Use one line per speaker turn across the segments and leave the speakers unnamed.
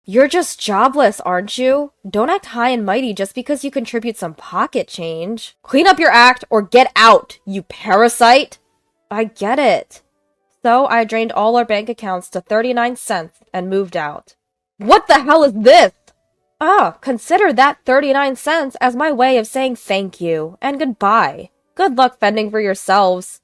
You're just jobless, aren't you? Don't act high and mighty just because you contribute some pocket change. Clean up your act or get out, you parasite! I get it. So I drained all our bank accounts to 39 cents and moved out. What the hell is this? Ah, consider that 39 cents as my way of saying thank you and goodbye. Good luck fending for yourselves.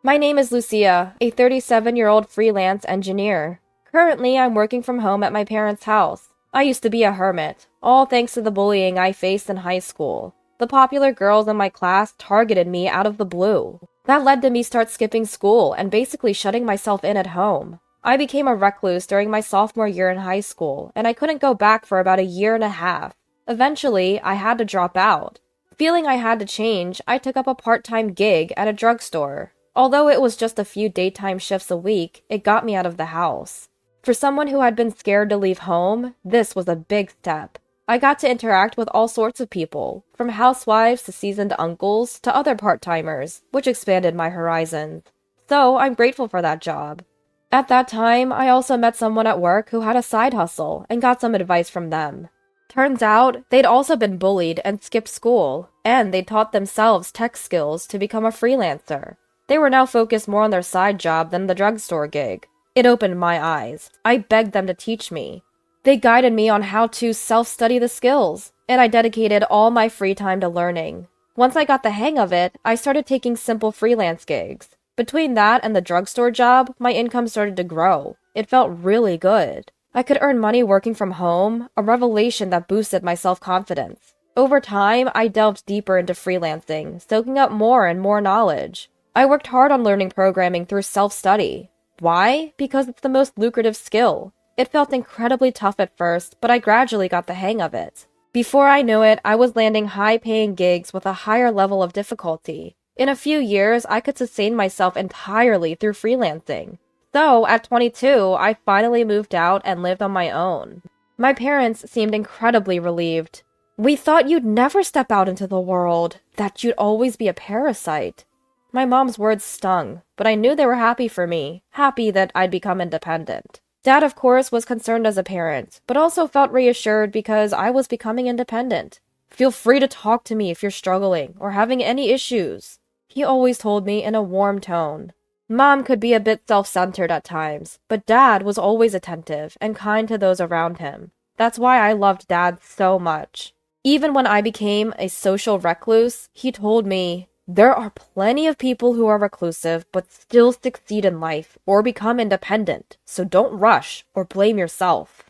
My name is Lucia, a 37-year-old freelance engineer. Currently, I'm working from home at my parents' house. I used to be a hermit, all thanks to the bullying I faced in high school. The popular girls in my class targeted me out of the blue. That led to me start skipping school and basically shutting myself in at home. I became a recluse during my sophomore year in high school, and I couldn't go back for about a year and a half. Eventually, I had to drop out. Feeling I had to change, I took up a part-time gig at a drugstore. Although it was just a few daytime shifts a week, it got me out of the house. For someone who had been scared to leave home, this was a big step. I got to interact with all sorts of people, from housewives to seasoned uncles to other part-timers, which expanded my horizons. So I'm grateful for that job. At that time, I also met someone at work who had a side hustle and got some advice from them. Turns out, they'd also been bullied and skipped school, and they'd taught themselves tech skills to become a freelancer. They were now focused more on their side job than the drugstore gig. It opened my eyes. I begged them to teach me. They guided me on how to self-study the skills, and I dedicated all my free time to learning. Once I got the hang of it, I started taking simple freelance gigs. Between that and the drugstore job, my income started to grow. It felt really good. I could earn money working from home, a revelation that boosted my self-confidence. Over time, I delved deeper into freelancing, soaking up more and more knowledge. I worked hard on learning programming through self-study. Why? Because it's the most lucrative skill. It felt incredibly tough at first, but I gradually got the hang of it. Before I knew it, I was landing high-paying gigs with a higher level of difficulty. In a few years, I could sustain myself entirely through freelancing. So, at 22, I finally moved out and lived on my own. My parents seemed incredibly relieved. "We thought you'd never step out into the world, that you'd always be a parasite." My mom's words stung, but I knew they were happy for me, happy that I'd become independent. Dad, of course, was concerned as a parent, but also felt reassured because I was becoming independent. "Feel free to talk to me if you're struggling or having any issues," he always told me in a warm tone. Mom could be a bit self-centered at times, but Dad was always attentive and kind to those around him. That's why I loved Dad so much. Even when I became a social recluse, he told me, "There are plenty of people who are reclusive but still succeed in life or become independent, so don't rush or blame yourself."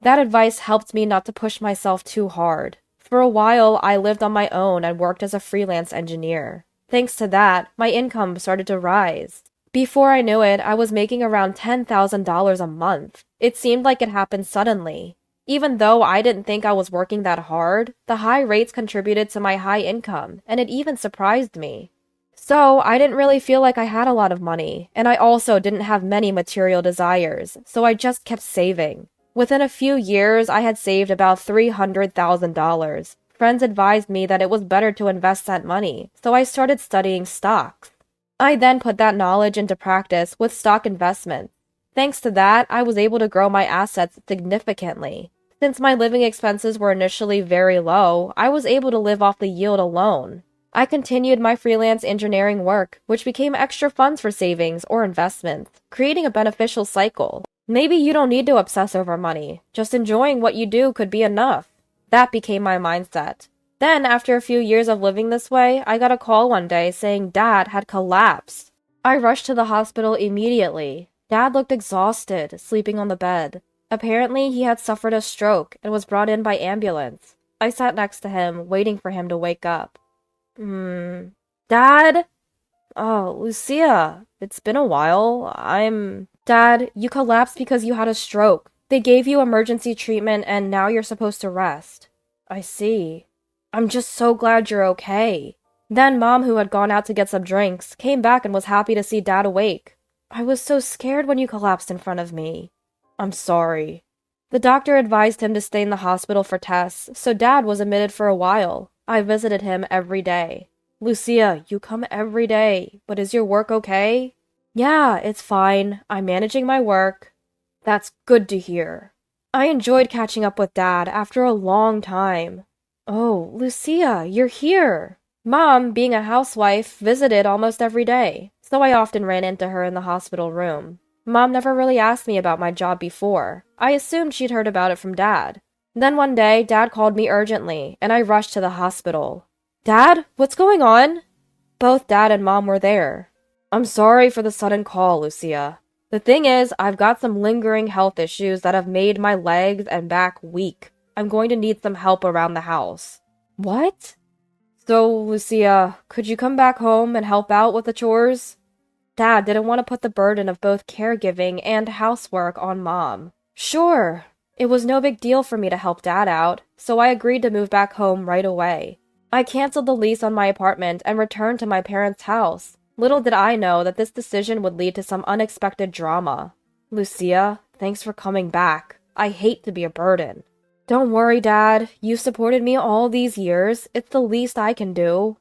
That advice helped me not to push myself too hard. For a while, I lived on my own and worked as a freelance engineer. Thanks to that, my income started to rise. Before I knew it, I was making around $10,000 a month. It seemed like it happened suddenly. Even though I didn't think I was working that hard, the high rates contributed to my high income, and it even surprised me. So, I didn't really feel like I had a lot of money, and I also didn't have many material desires, so I just kept saving. Within a few years, I had saved about $300,000. Friends advised me that it was better to invest that money, so I started studying stocks. I then put that knowledge into practice with stock investments. Thanks to that, I was able to grow my assets significantly. Since my living expenses were initially very low, I was able to live off the yield alone. I continued my freelance engineering work, which became extra funds for savings or investments, creating a beneficial cycle. Maybe you don't need to obsess over money. Just enjoying what you do could be enough. That became my mindset. Then, after a few years of living this way, I got a call one day saying Dad had collapsed. I rushed to the hospital immediately. Dad looked exhausted, sleeping on the bed. Apparently, he had suffered a stroke and was brought in by ambulance. I sat next to him, waiting for him to wake up. Dad? Oh, Lucia, it's been a while. Dad, you collapsed because you had a stroke. They gave you emergency treatment and now you're supposed to rest. I see. I'm just so glad you're okay. Then Mom, who had gone out to get some drinks, came back and was happy to see Dad awake. I was so scared when you collapsed in front of me. I'm sorry. The doctor advised him to stay in the hospital for tests, so Dad was admitted for a while. I visited him every day. Lucia, you come every day, but is your work okay? Yeah, it's fine. I'm managing my work. That's good to hear. I enjoyed catching up with Dad after a long time. Oh, Lucia, you're here. Mom, being a housewife, visited almost every day, so I often ran into her in the hospital room. Mom never really asked me about my job before. I assumed she'd heard about it from Dad. Then one day, Dad called me urgently, and I rushed to the hospital. Dad, what's going on? Both Dad and Mom were there. I'm sorry for the sudden call, Lucia. The thing is, I've got some lingering health issues that have made my legs and back weak. I'm going to need some help around the house. What? So, Lucia, could you come back home and help out with the chores? Dad didn't want to put the burden of both caregiving and housework on Mom. Sure. It was no big deal for me to help Dad out, so I agreed to move back home right away. I canceled the lease on my apartment and returned to my parents' house. Little did I know that this decision would lead to some unexpected drama. Lucia, thanks for coming back. I hate to be a burden. Don't worry, Dad. You've supported me all these years. It's the least I can do.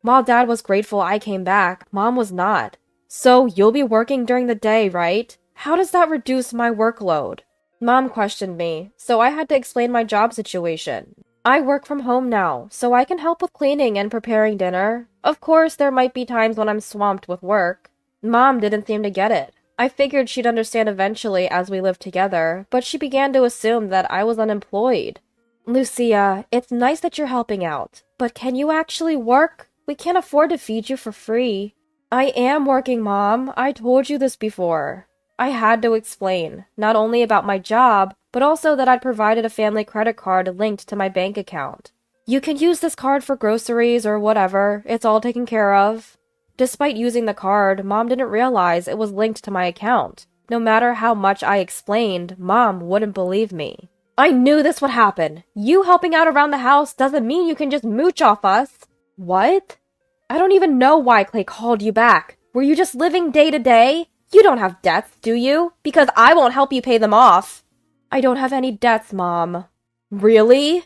While Dad was grateful I came back, Mom was not. So you'll be working during the day, right? How does that reduce my workload? Mom questioned me, so I had to explain my job situation. I work from home now, so I can help with cleaning and preparing dinner. Of course, there might be times when I'm swamped with work. Mom didn't seem to get it. I figured she'd understand eventually as we lived together, but she began to assume that I was unemployed. Lucia, it's nice that you're helping out, but can you actually work? We can't afford to feed you for free. I am working, Mom. I told you this before. I had to explain, not only about my job, but also that I'd provided a family credit card linked to my bank account. You can use this card for groceries or whatever, it's all taken care of. Despite using the card, Mom didn't realize it was linked to my account. No matter how much I explained, Mom wouldn't believe me. I knew this would happen. You helping out around the house doesn't mean you can just mooch off us. What? I don't even know why Clay called you back. Were you just living day to day? You don't have debts, do you? Because I won't help you pay them off. I don't have any debts, Mom. Really?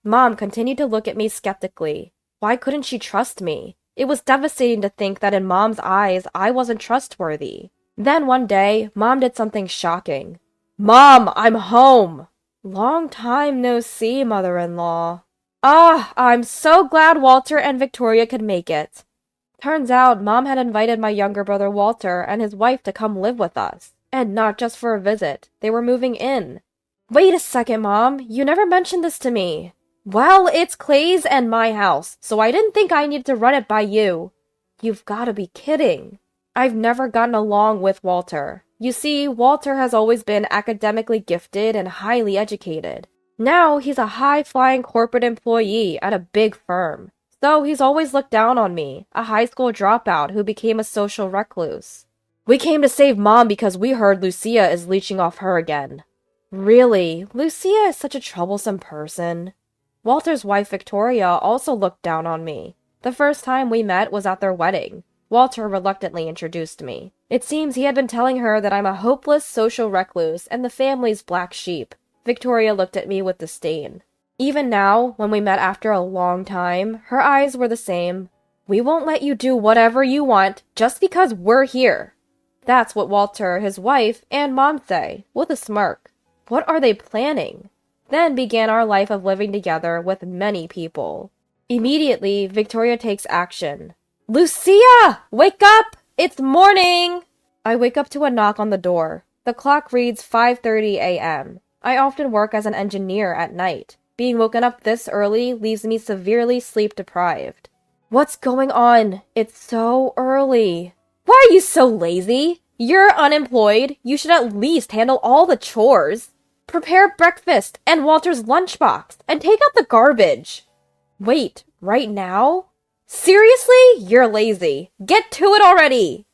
Mom continued to look at me skeptically. Why couldn't she trust me? It was devastating to think that in Mom's eyes, I wasn't trustworthy. Then one day, Mom did something shocking. Mom, I'm home! Long time no see, mother-in-law. Ah, I'm so glad Walter and Victoria could make it. Turns out, Mom had invited my younger brother Walter and his wife to come live with us. And not just for a visit. They were moving in. Wait a second, Mom. You never mentioned this to me. Well, it's Clay's and my house, so I didn't think I needed to run it by you. You've gotta be kidding. I've never gotten along with Walter. You see, Walter has always been academically gifted and highly educated. Now he's a high-flying corporate employee at a big firm. So he's always looked down on me, a high school dropout who became a social recluse. We came to save Mom because we heard Lucia is leeching off her again. Really? Lucia is such a troublesome person. Walter's wife Victoria also looked down on me. The first time we met was at their wedding. Walter reluctantly introduced me. It seems he had been telling her that I'm a hopeless social recluse and the family's black sheep. Victoria looked at me with disdain. Even now, when we met after a long time, her eyes were the same. We won't let you do whatever you want just because we're here. That's what Walter, his wife, and Mom say, with a smirk. What are they planning? Then began our life of living together with many people. Immediately, Victoria takes action. Lucia! Wake up! It's morning! I wake up to a knock on the door. The clock reads 5:30 a.m. I often work as an engineer at night. Being woken up this early leaves me severely sleep-deprived. What's going on? It's so early. Why are you so lazy? You're unemployed. You should at least handle all the chores. Prepare breakfast and Walter's lunchbox and take out the garbage. Wait, right now? Seriously? You're lazy. Get to it already!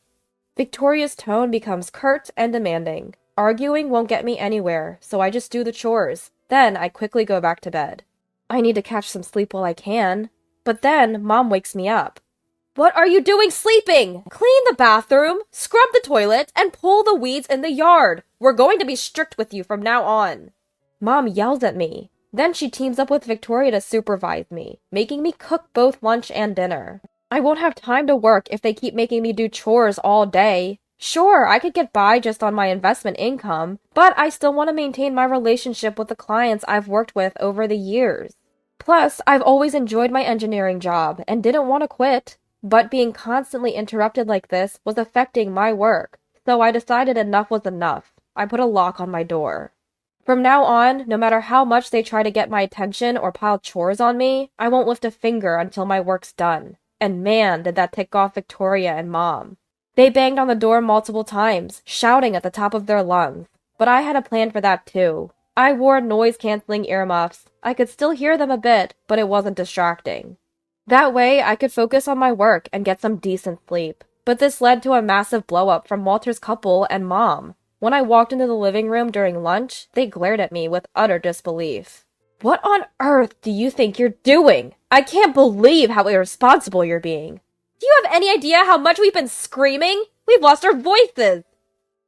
Victoria's tone becomes curt and demanding. Arguing won't get me anywhere, so I just do the chores. Then I quickly go back to bed. I need to catch some sleep while I can. But then Mom wakes me up. What are you doing sleeping? Clean the bathroom, scrub the toilet, and pull the weeds in the yard. We're going to be strict with you from now on. Mom yells at me. Then she teams up with Victoria to supervise me, making me cook both lunch and dinner. I won't have time to work if they keep making me do chores all day. Sure, I could get by just on my investment income, but I still want to maintain my relationship with the clients I've worked with over the years. Plus, I've always enjoyed my engineering job and didn't want to quit, but being constantly interrupted like this was affecting my work, so I decided enough was enough. I put a lock on my door. From now on, no matter how much they try to get my attention or pile chores on me, I won't lift a finger until my work's done. And man, did that tick off Victoria and Mom. They banged on the door multiple times, shouting at the top of their lungs. But I had a plan for that too. I wore noise-canceling earmuffs. I could still hear them a bit, but it wasn't distracting. That way, I could focus on my work and get some decent sleep. But this led to a massive blow-up from Walter's couple and Mom. When I walked into the living room during lunch, they glared at me with utter disbelief. What on earth do you think you're doing? I can't believe how irresponsible you're being. Do you have any idea how much we've been screaming? We've lost our voices!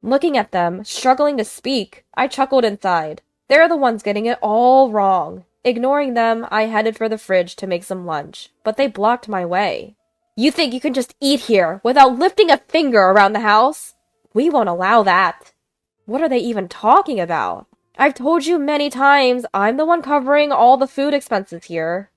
Looking at them, struggling to speak, I chuckled inside. They're the ones getting it all wrong. Ignoring them, I headed for the fridge to make some lunch, but they blocked my way. You think you can just eat here without lifting a finger around the house? We won't allow that. What are they even talking about? I've told you many times I'm the one covering all the food expenses here.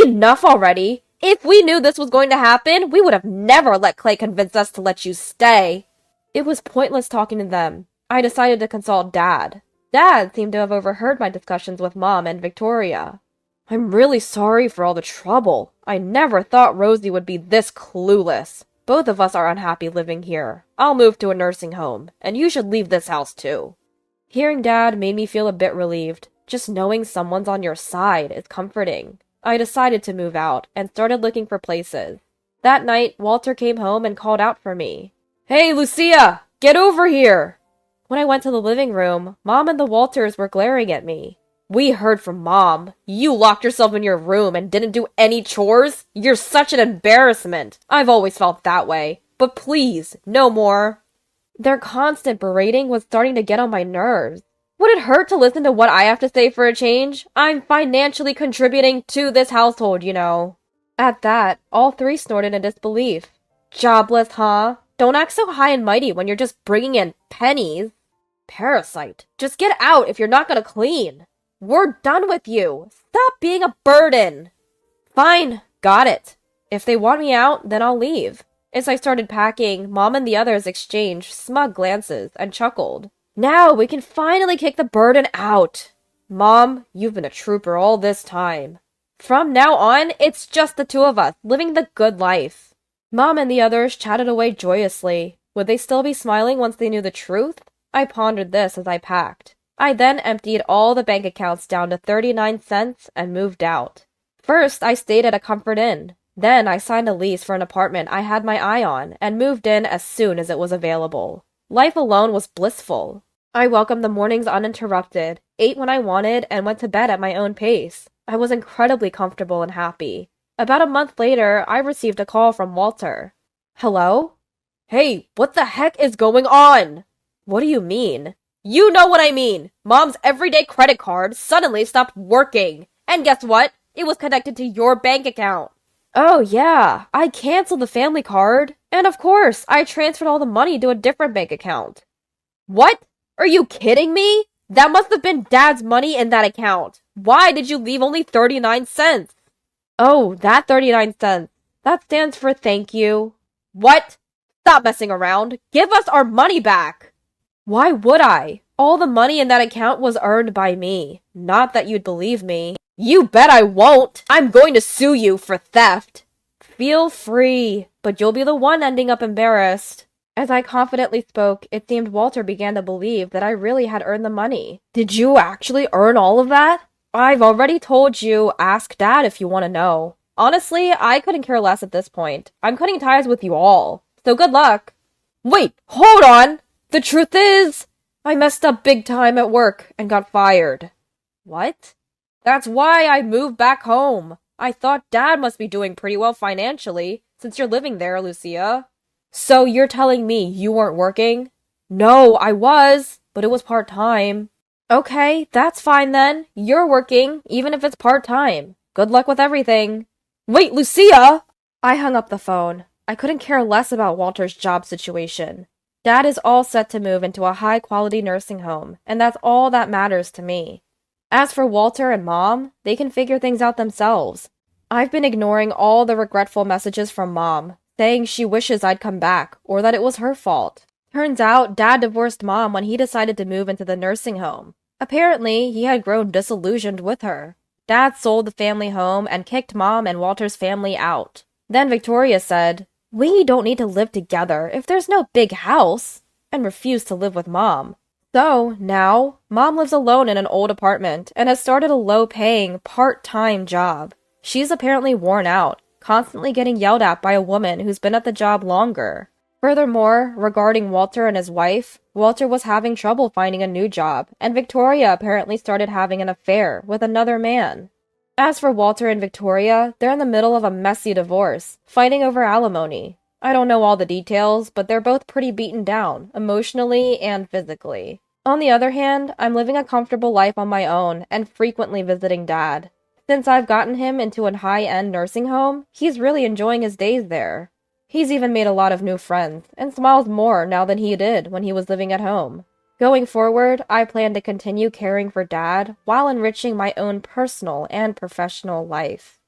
Enough already! If we knew this was going to happen, we would have never let Clay convince us to let you stay. It was pointless talking to them. I decided to consult Dad. Dad seemed to have overheard my discussions with Mom and Victoria. I'm really sorry for all the trouble. I never thought Rosie would be this clueless. Both of us are unhappy living here. I'll move to a nursing home, and you should leave this house too. Hearing Dad made me feel a bit relieved. Just knowing someone's on your side is comforting. I decided to move out and started looking for places. That night, Walter came home and called out for me. Hey, Lucia! Get over here! When I went to the living room, Mom and the Walters were glaring at me. We heard from Mom. You locked yourself in your room and didn't do any chores? You're such an embarrassment. I've always felt that way. But please, no more. Their constant berating was starting to get on my nerves. Would it hurt to listen to what I have to say for a change? I'm financially contributing to this household, you know. At that, all three snorted in disbelief. Jobless, huh? Don't act so high and mighty when you're just bringing in pennies. Parasite. Just get out if you're not gonna clean. We're done with you. Stop being a burden. Fine, got it. If they want me out, then I'll leave. As I started packing, Mom and the others exchanged smug glances and chuckled. Now we can finally kick the burden out. Mom, you've been a trooper all this time. From now on, it's just the two of us, living the good life. Mom and the others chatted away joyously. Would they still be smiling once they knew the truth? I pondered this as I packed. I then emptied all the bank accounts down to 39 cents and moved out. First, I stayed at a Comfort Inn. Then I signed a lease for an apartment I had my eye on and moved in as soon as it was available. Life alone was blissful. I welcomed the mornings uninterrupted, ate when I wanted, and went to bed at my own pace. I was incredibly comfortable and happy. About a month later, I received a call from Walter. Hello? Hey, what the heck is going on? What do you mean? You know what I mean! Mom's everyday credit card suddenly stopped working. And guess what? It was connected to your bank account. Oh yeah, I canceled the family card. And of course, I transferred all the money to a different bank account. What? Are you kidding me? That must have been Dad's money in that account. Why did you leave only 39 cents? Oh, that 39 cents. That stands for thank you. What? Stop messing around. Give us our money back. Why would I? All the money in that account was earned by me. Not that you'd believe me. You bet I won't! I'm going to sue you for theft! Feel free, but you'll be the one ending up embarrassed. As I confidently spoke, it seemed Walter began to believe that I really had earned the money. Did you actually earn all of that? I've already told you, ask Dad if you want to know. Honestly, I couldn't care less at this point. I'm cutting ties with you all, so good luck. Wait, hold on! The truth is, I messed up big time at work and got fired. What? That's why I moved back home. I thought Dad must be doing pretty well financially, since you're living there, Lucia. So you're telling me you weren't working? No, I was, but it was part-time. Okay, that's fine then. You're working, even if it's part-time. Good luck with everything. Wait, Lucia! I hung up the phone. I couldn't care less about Walter's job situation. Dad is all set to move into a high-quality nursing home, and that's all that matters to me. As for Walter and Mom, they can figure things out themselves. I've been ignoring all the regretful messages from Mom, saying she wishes I'd come back, or that it was her fault. Turns out, Dad divorced Mom when he decided to move into the nursing home. Apparently, he had grown disillusioned with her. Dad sold the family home and kicked Mom and Walter's family out. Then Victoria said, "We don't need to live together if there's no big house," and refused to live with Mom. So, now, Mom lives alone in an old apartment and has started a low-paying, part-time job. She's apparently worn out, constantly getting yelled at by a woman who's been at the job longer. Furthermore, regarding Walter and his wife, Walter was having trouble finding a new job, and Victoria apparently started having an affair with another man. As for Walter and Victoria, they're in the middle of a messy divorce, fighting over alimony. I don't know all the details, but they're both pretty beaten down, emotionally and physically. On the other hand, I'm living a comfortable life on my own and frequently visiting Dad. Since I've gotten him into a high-end nursing home, he's really enjoying his days there. He's even made a lot of new friends, and smiles more now than he did when he was living at home. Going forward, I plan to continue caring for Dad while enriching my own personal and professional life.